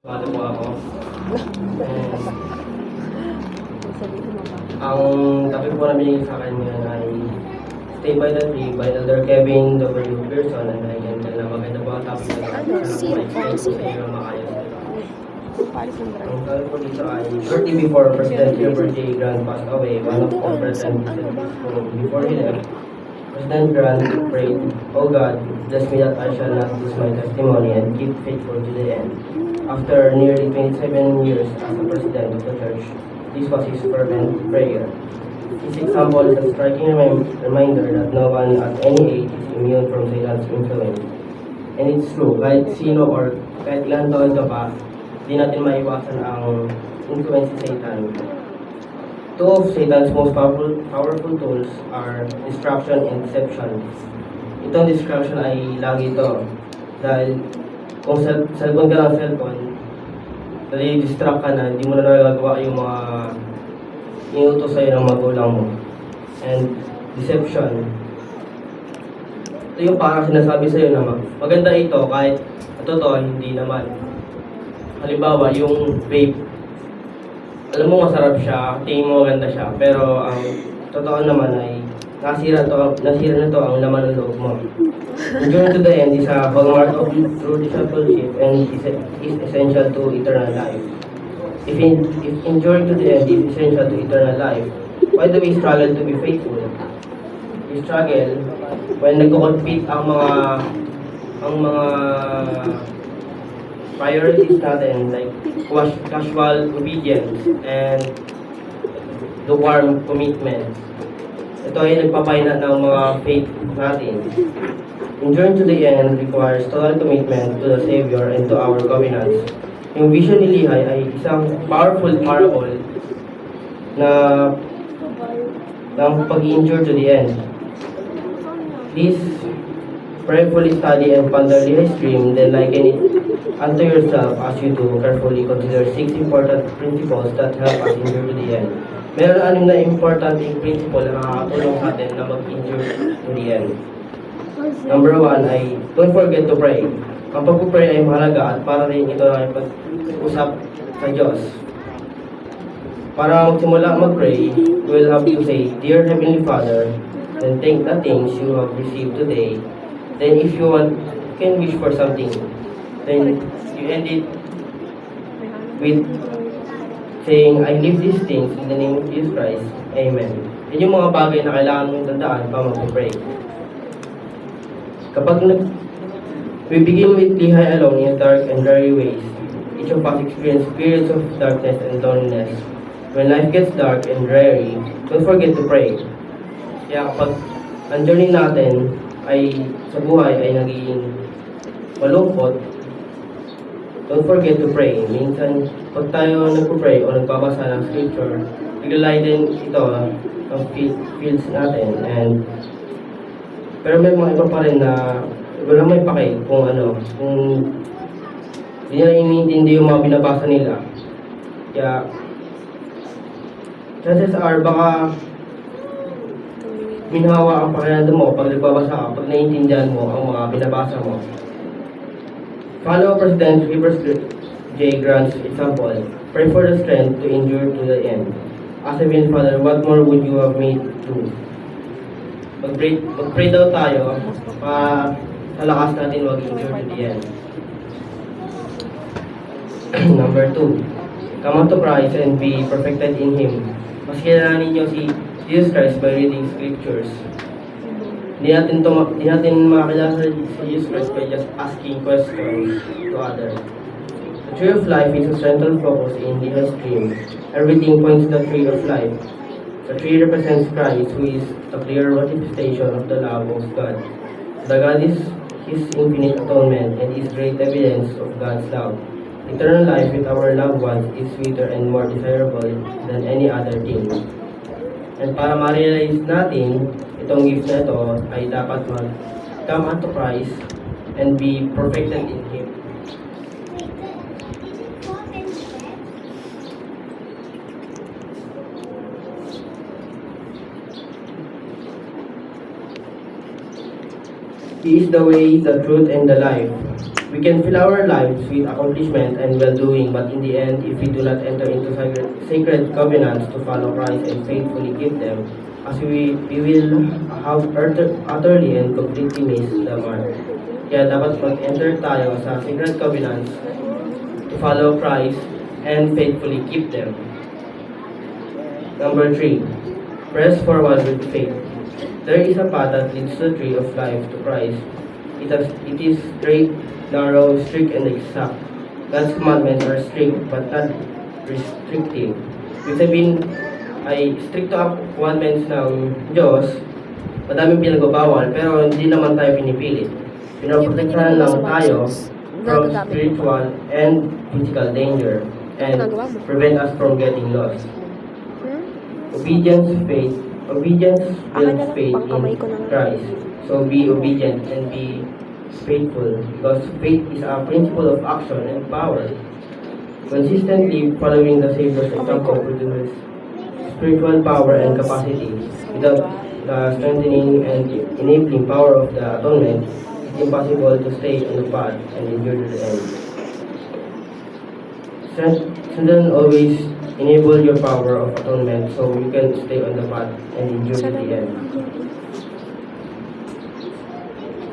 Bago po ako. Sabihin mo ba? Ang topic po na binigay sa akin ngayon ay Stay by the Tree by Elder Kevin W. Pearson, and I can tell na maganda po ang topic na Ano? Zero. Parang zero. Pero makayos. Paris ng drive. Ang sabi po dito ay shortly before President Gilbert J. Grant passed away, one of the Doon, President sa ano ba? before he left, President Grant prayed, "O God, bless me that I shall not lose my testimony and keep faithful to the end." After nearly 27 years as the President of the Church, this was his fervent prayer. This example is a striking reminder that no one at any age is immune from Satan's influence. And it's true, kahit sino or kahit ilang taon ka pa, di natin maiwasan ang influence ni Satan. Two of Satan's most powerful tools are distraction and deception. Itong distraction ay lagi ito. Dahil kung cellphone ka ng cellphone, nadi-distract ka na, hindi mo na nagagawa yung mga inutos sa'yo ng magulang mo. And deception. Ito yung parang sinasabi sa'yo na maganda ito kahit totoo, hindi naman. Halimbawa, yung vape. Alam mo masarap siya, tingin mo maganda siya, pero ang totoo naman ay nasira na to ang laman ng loob mo. Enduring to the end is a hallmark of true discipleship and is essential to eternal life. If enduring to the end is essential to eternal life, why do we struggle to be faithful? We struggle when nagko-compete ang mga priorities natin, like casual obedience and lukewarm commitment. Ito ay nagpapahina ng mga faith natin. Enduring to the end requires total commitment to the Savior and to our covenants. Yung vision ni Lehi ay isang powerful parable na ng pag-endure to the end. Please prayerfully study and ponder Lehi's dream, then liken it unto yourself as you do carefully consider 6 important principles that help us endure to the end. Meron 6 na important principle na nakakatulong sa atin na mag-endure to the end. Number 1 ay don't forget to pray. Ang pag-pray ay mahalaga at para rin ito ay pag-usap sa Diyos. Para magsimula mag-pray, we will have to say, "Dear Heavenly Father," then thank the things you have received today. Then if you want, you can wish for something. Then you end it with saying, "I leave these things in the name of Jesus Christ. Amen." Yan yung mga bagay na kailangan mong tandaan pa mag-pray. We begin with Lehi alone in dark and dreary ways. Each of us experience periods of darkness and loneliness. When life gets dark and dreary, don't forget to pray. Kaya kapag ang journey natin ay sa buhay ay naging malungkot, don't forget to pray. Minsan, pag tayo nagpo-pray o nagbabasa ng scripture, naglalay ito ang feels natin. Pero may mga iba pa rin na wala may pake kung hindi nila iniintindi yung mga binabasa nila. Kaya, chances are baka minhawa ang pakiramdam mo pag nagbabasa ka, pag naiintindihan mo ang mga binabasa mo. Follow President Gilbert J. Grant's example. Pray for the strength to endure to the end. As Heavenly Father, what more would you have made to? Mag-pray daw tayo para sa lakas natin mag-endure to the end. Number 2, come unto Christ and be perfected in Him. Mas kilalanin niyo si Jesus Christ by reading scriptures. Hindi natin makakilala si Jesus Christ by just asking questions to others. The tree of life is a central focus in Lehi's dream. Everything points to the tree of life. The tree represents Christ, who is a clear manifestation of the love of God. The God is His infinite atonement and is great evidence of God's love. Eternal life with our loved ones is sweeter and more desirable than any other thing. And para ma-realize natin itong gift na ito ay dapat come unto Christ and be perfected in Him. He is the way, the truth, and the life. We can fill our lives with accomplishment and well-doing, but in the end, if we do not enter into sacred covenants to follow Christ and faithfully keep them, as we will have utterly and completely missed the mark. Kaya dapat mag-enter tayo sa sacred covenants to follow Christ and faithfully keep them. Number 3, press forward with faith. There is a path that leads to the tree of life to Christ. It is straight, narrow, strict, and exact. God's commandments are strict but not restrictive. Ibig sabihin ay strict ang commandments ng Diyos, madaming pinagbabawal, pero hindi naman tayo pinipilit. Pinoprotektahan lang tayo from spiritual and physical danger and prevent us from getting lost. Obedience builds faith in Christ. So be obedient and be faithful, because faith is a principle of action and power. Consistently following the Savior's example produces spiritual power and capacity. Without the strengthening and enabling power of the atonement, it's impossible to stay on the path and endure to the end. Strengthen always enable your power of atonement so you can stay on the path and endure to the end.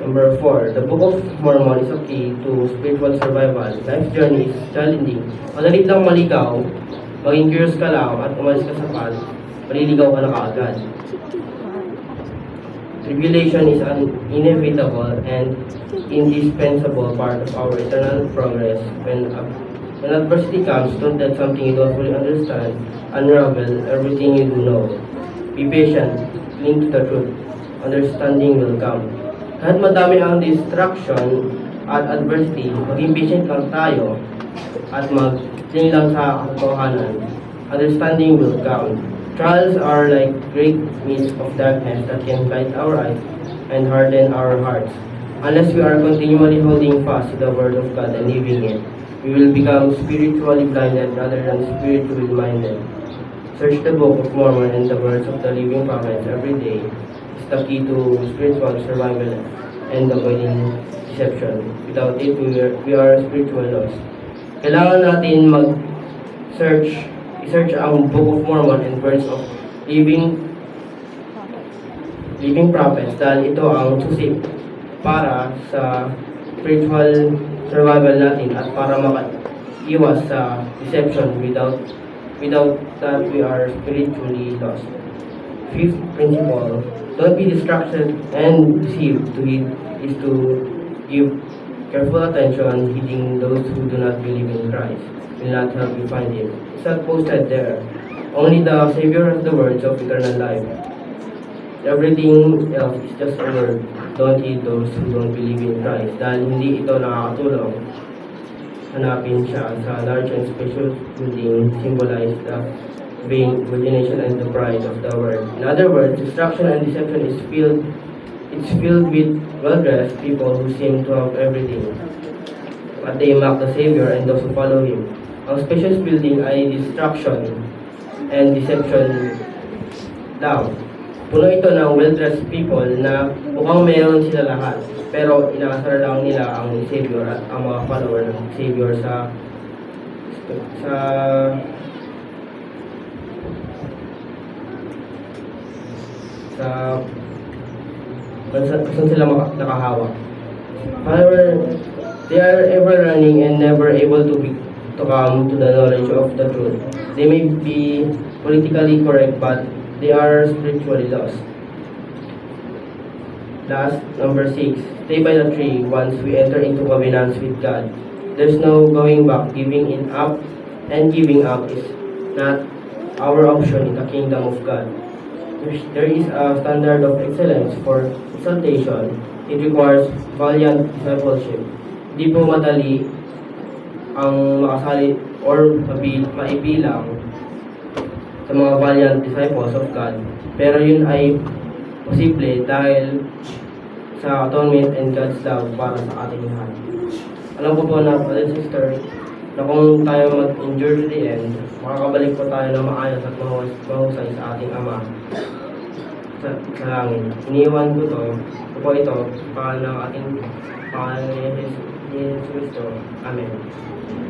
Number 4, the Book of Mormon is a key to spiritual survival. Life's journey is challenging. Madalit lang maligaw, maging curious ka lang at umalis ka sa path, maliligaw ka na kaagad. Tribulation is an inevitable and indispensable part of our eternal progress. When adversity comes, don't let something you don't fully understand unravel everything you do know. Be patient, cling to the truth. Understanding will come. Kahit madami ang distraction at adversity, maging patient lang tayo at mag-cling lang sa katotohanan. Understanding will come. Trials are like great mists of darkness that can blind our eyes and harden our hearts. Unless we are continually holding fast to the Word of God and living it, we will become spiritually blinded rather than spiritually minded. Search the Book of Mormon and the words of the living prophets every day. Is the key to spiritual survival and avoiding deception. Without it, we are spiritual lost. Kailangan natin i-search ang Book of Mormon and words of living prophets dahil ito ang susi para sa spiritual survival natin at para makaiwas sa deception without that we are spiritually lost. Fifth principle, don't be distracted and deceived. To give careful attention, heeding those who do not believe in Christ will not help you find Him. It's not posted there. Only the Savior has the words of eternal life. Everything else is just a word. Don't heed those who don't believe in Christ. Dahil hindi ito nakakatulong. Hanapin siya sa large and special building symbolize the vain imagination and the pride of the world. In other words, destruction and deception is filled with well-dressed people who seem to have everything. But they mock the Savior and those who follow Him. Ang special building ay destruction and deception daw. Puno ito ng well-dressed people na mukhang meron sila lahat, pero inaasar lang nila ang Savior at ang mga follower ng Savior kung sila nakahawak. However, they are ever running and never able to come to the knowledge of the truth. They may be politically correct, but they are spiritually lost. Last, number 6, stay by the tree once we enter into covenants with God. There's no going back. Giving up is not our option in the kingdom of God. There is a standard of excellence for exaltation. It requires valiant discipleship. Di po madali ang makasali or maibilang sa mga valiant disciples of God. Pero yun ay posible dahil sa atonement and God's love para sa ating lahat. Alam ko po na, brother and sister, na kung tayo mag-endure to the end, makakabalik po tayo na maayos at mahusay sa ating Ama sa langit. Iniwan ko ito, pangalan ng ating pangalan ni ni Jesucristo. Amen.